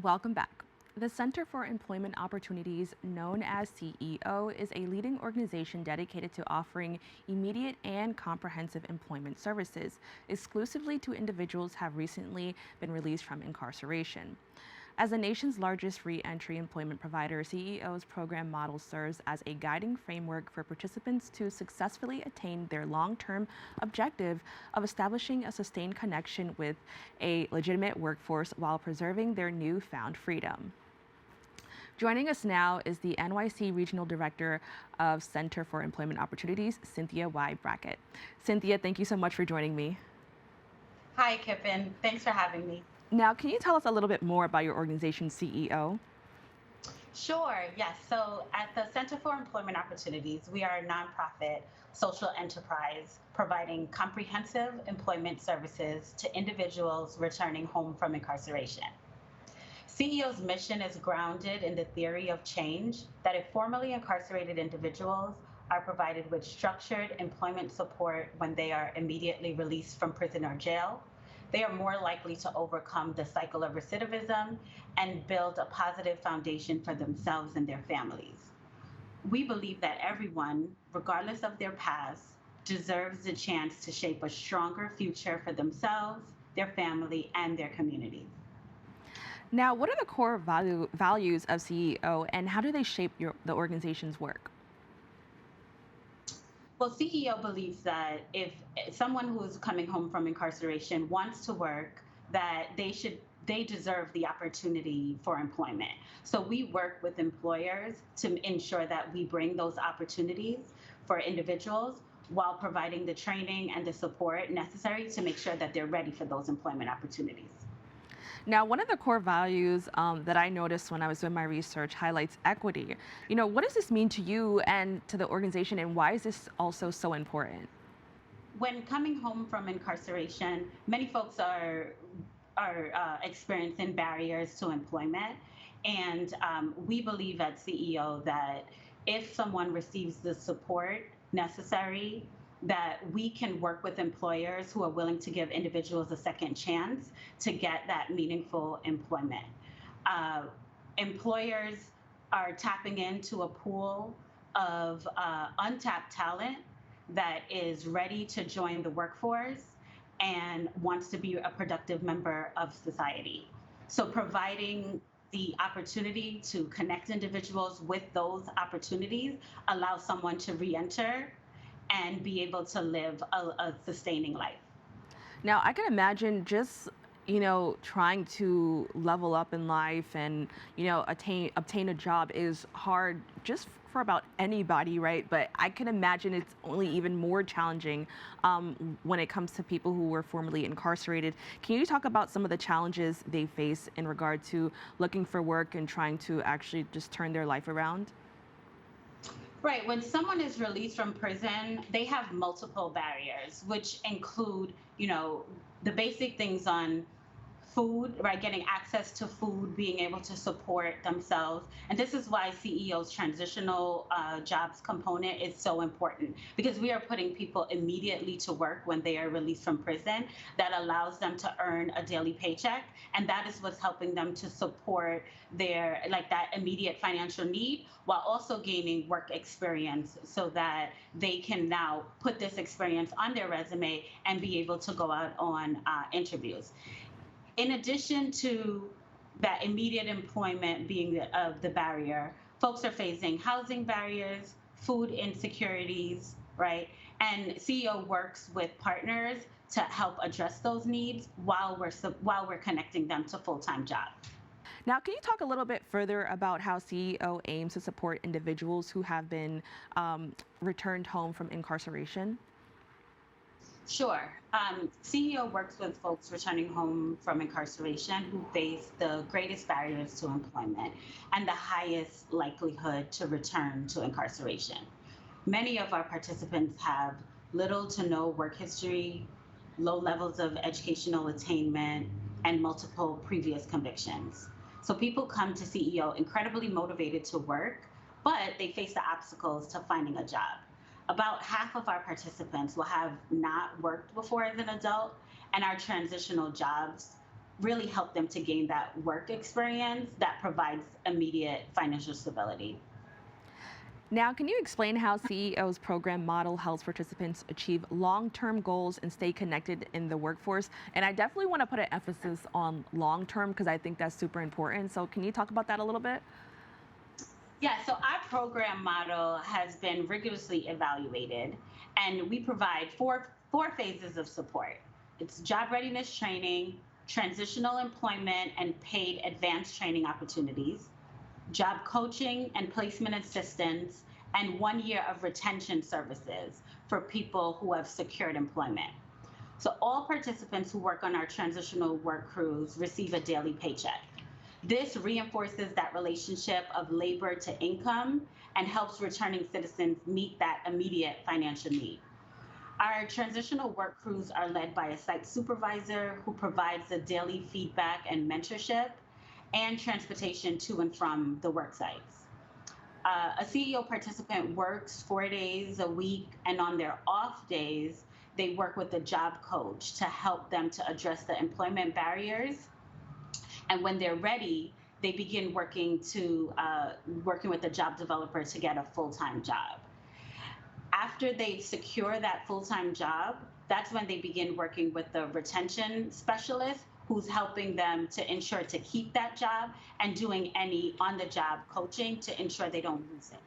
Welcome back. The Center for Employment Opportunities, known as CEO, is a leading organization dedicated to offering immediate and comprehensive employment services exclusively to individuals who have recently been released from incarceration. As the nation's largest re-entry employment provider, CEO's program model serves as a guiding framework for participants to successfully attain their long-term objective of establishing a sustained connection with a legitimate workforce while preserving their newfound freedom. Joining us now is the NYC Regional Director of Center for Employment Opportunities, Cynthia Y. Brackett. Cynthia, thank you so much for joining me. Hi, Kibin. Thanks for having me. Now, can you tell us a little bit more about your organization's CEO? Sure, yes. So at the Center for Employment Opportunities, we are a nonprofit social enterprise providing comprehensive employment services to individuals returning home from incarceration. CEO's mission is grounded in the theory of change that if formerly incarcerated individuals are provided with structured employment support when they are immediately released from prison or jail, they are more likely to overcome the cycle of recidivism and build a positive foundation for themselves and their families. We believe that everyone, regardless of their past, deserves the chance to shape a stronger future for themselves, their family, and their communities. Now, what are the core values of CEO and how do they shape the organization's work? Well, CEO believes that if someone who's coming home from incarceration wants to work, that they deserve the opportunity for employment. So we work with employers to ensure that we bring those opportunities for individuals while providing the training and the support necessary to make sure that they're ready for those employment opportunities. Now, one of the core values that I noticed when I was doing my research highlights equity. What does this mean to you and to the organization, and why is this also so important? When coming home from incarceration, many folks are experiencing barriers to employment, and we believe at CEO that if someone receives the support necessary, that we can work with employers who are willing to give individuals a second chance to get that meaningful employment. Uh, Employers are tapping into a pool of untapped talent that is ready to join the workforce and wants to be a productive member of society. So providing the opportunity to connect individuals with those opportunities allows someone to re-enter and be able to live a sustaining life. Now, I can imagine just trying to level up in life and obtain a job is hard just for about anybody, right? But I can imagine it's only even more challenging when it comes to people who were formerly incarcerated. Can you talk about some of the challenges they face in regard to looking for work and trying to actually just turn their life around? Right. When someone is released from prison, they have multiple barriers, which include, the basic things on food, right? Getting access to food, being able to support themselves. And this is why CEO's transitional jobs component is so important because we are putting people immediately to work when they are released from prison. That allows them to earn a daily paycheck. And that is what's helping them to support their, like that immediate financial need while also gaining work experience so that they can now put this experience on their resume and be able to go out on interviews. In addition to that immediate employment being the barrier, folks are facing housing barriers, food insecurities, right? And CEO works with partners to help address those needs while we're connecting them to full-time jobs. Now, can you talk a little bit further about how CEO aims to support individuals who have been returned home from incarceration? Sure. CEO works with folks returning home from incarceration who face the greatest barriers to employment and the highest likelihood to return to incarceration. Many of our participants have little to no work history, low levels of educational attainment, and multiple previous convictions. So people come to CEO incredibly motivated to work, but they face the obstacles to finding a job. About half of our participants will have not worked before as an adult, and our transitional jobs really help them to gain that work experience that provides immediate financial stability. Now, can you explain how CEO's program model helps participants achieve long-term goals and stay connected in the workforce? And I definitely want to put an emphasis on long-term because I think that's super important. So can you talk about that a little bit? Yeah, so our program model has been rigorously evaluated, and we provide four phases of support. It's job readiness training, transitional employment and paid advanced training opportunities, job coaching and placement assistance, and 1 year of retention services for people who have secured employment. So all participants who work on our transitional work crews receive a daily paycheck. This reinforces that relationship of labor to income and helps returning citizens meet that immediate financial need. Our transitional work crews are led by a site supervisor who provides the daily feedback and mentorship and transportation to and from the work sites. A CEO participant works 4 days a week, and on their off days, they work with a job coach to help them to address the employment barriers. And when they're ready, they begin working with a job developer to get a full-time job. After they secure that full-time job, that's when they begin working with the retention specialist who's helping them to ensure to keep that job and doing any on-the-job coaching to ensure they don't lose it.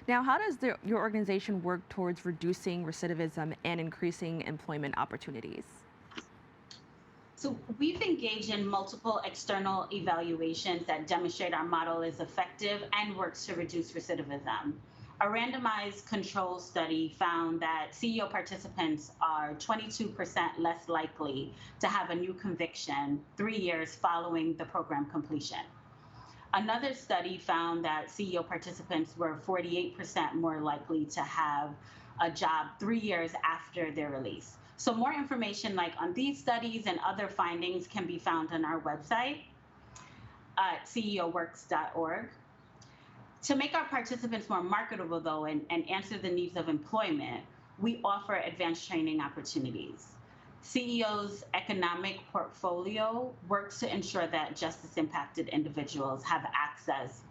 Now, how does your organization work towards reducing recidivism and increasing employment opportunities? So we've engaged in multiple external evaluations that demonstrate our model is effective and works to reduce recidivism. A randomized control study found that CEO participants are 22% less likely to have a new conviction 3 years following the program completion. Another study found that CEO participants were 48% more likely to have a job 3 years after their release. So more information like on these studies and other findings can be found on our website at ceoworks.org. To make our participants more marketable, though, and answer the needs of employment, we offer advanced training opportunities. CEO's economic portfolio works to ensure that justice-impacted individuals have access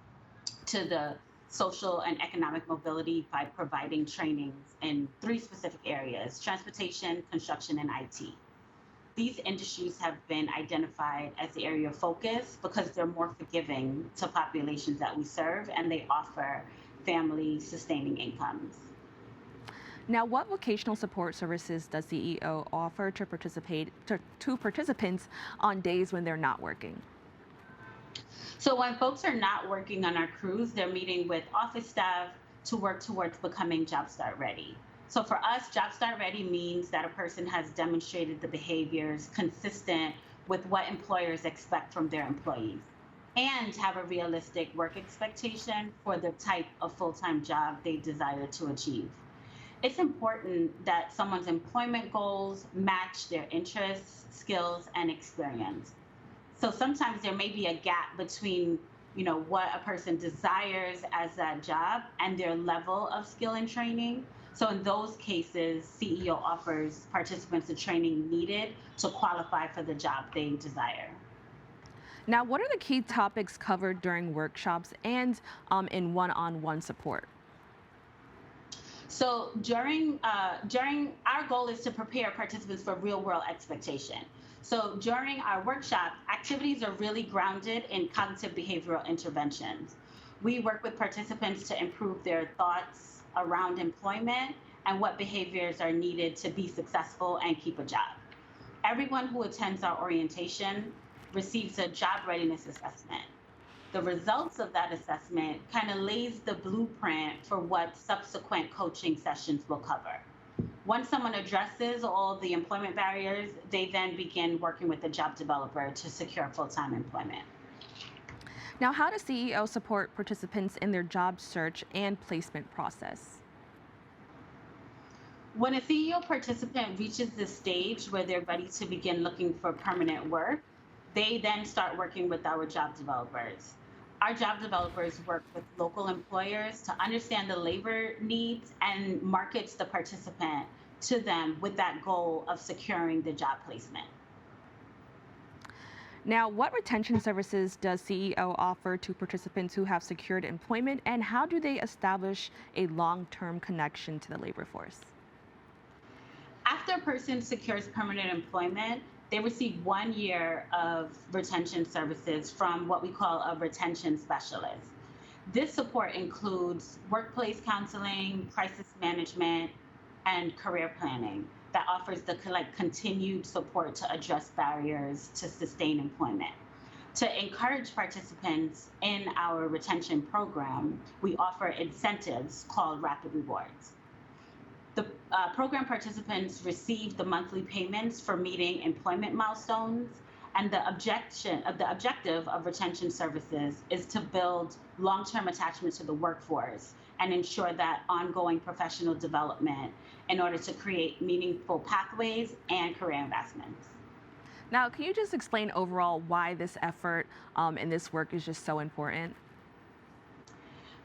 to the social and economic mobility by providing trainings in 3 specific areas: transportation, construction, and IT. These industries have been identified as the area of focus because they're more forgiving to populations that we serve, and they offer family-sustaining incomes. Now, what vocational support services does CEO offer to participants on days when they're not working? So when folks are not working on our crews, they're meeting with office staff to work towards becoming Job Start Ready. So for us, Job Start Ready means that a person has demonstrated the behaviors consistent with what employers expect from their employees and have a realistic work expectation for the type of full-time job they desire to achieve. It's important that someone's employment goals match their interests, skills, and experience. So sometimes there may be a gap between, what a person desires as that job and their level of skill and training. So in those cases, CEO offers participants the training needed to qualify for the job they desire. Now, what are the key topics covered during workshops and in one-on-one support? So during our goal is to prepare participants for real world expectation. So during our workshop, activities are really grounded in cognitive behavioral interventions. We work with participants to improve their thoughts around employment and what behaviors are needed to be successful and keep a job. Everyone who attends our orientation receives a job readiness assessment. The results of that assessment kind of lays the blueprint for what subsequent coaching sessions will cover. Once someone addresses all the employment barriers, they then begin working with the job developer to secure full-time employment. Now, how does CEO support participants in their job search and placement process? When a CEO participant reaches the stage where they're ready to begin looking for permanent work, they then start working with our job developers. Our job developers work with local employers to understand the labor needs and markets the participant to them with that goal of securing the job placement. Now, what retention services does CEO offer to participants who have secured employment, and how do they establish a long-term connection to the labor force? After a person secures permanent employment, they receive 1 year of retention services from what we call a retention specialist. This support includes workplace counseling, crisis management, and career planning that offers the continued support to address barriers to sustain employment. To encourage participants in our retention program, we offer incentives called rapid rewards. The program participants receive the monthly payments for meeting employment milestones, and the objective of retention services is to build long-term attachment to the workforce and ensure that ongoing professional development in order to create meaningful pathways and career investments. Now, can you just explain overall why this effort and this work is just so important?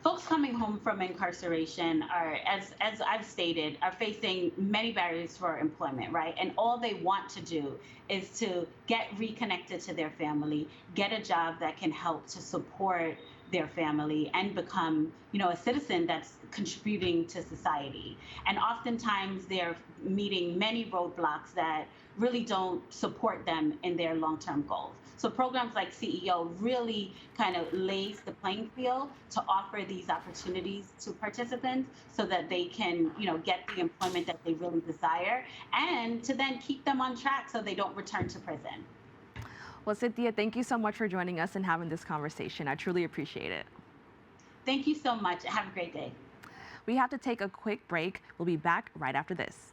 Folks coming home from incarceration are, as I've stated, are facing many barriers for employment, right? And all they want to do is to get reconnected to their family, get a job that can help to support their family and become, a citizen that's contributing to society. And oftentimes they're meeting many roadblocks that really don't support them in their long-term goals. So programs like CEO really kind of lays the playing field to offer these opportunities to participants so that they can, get the employment that they really desire and to then keep them on track so they don't return to prison. Well, Cynthia, thank you so much for joining us and having this conversation. I truly appreciate it. Thank you so much. Have a great day. We have to take a quick break. We'll be back right after this.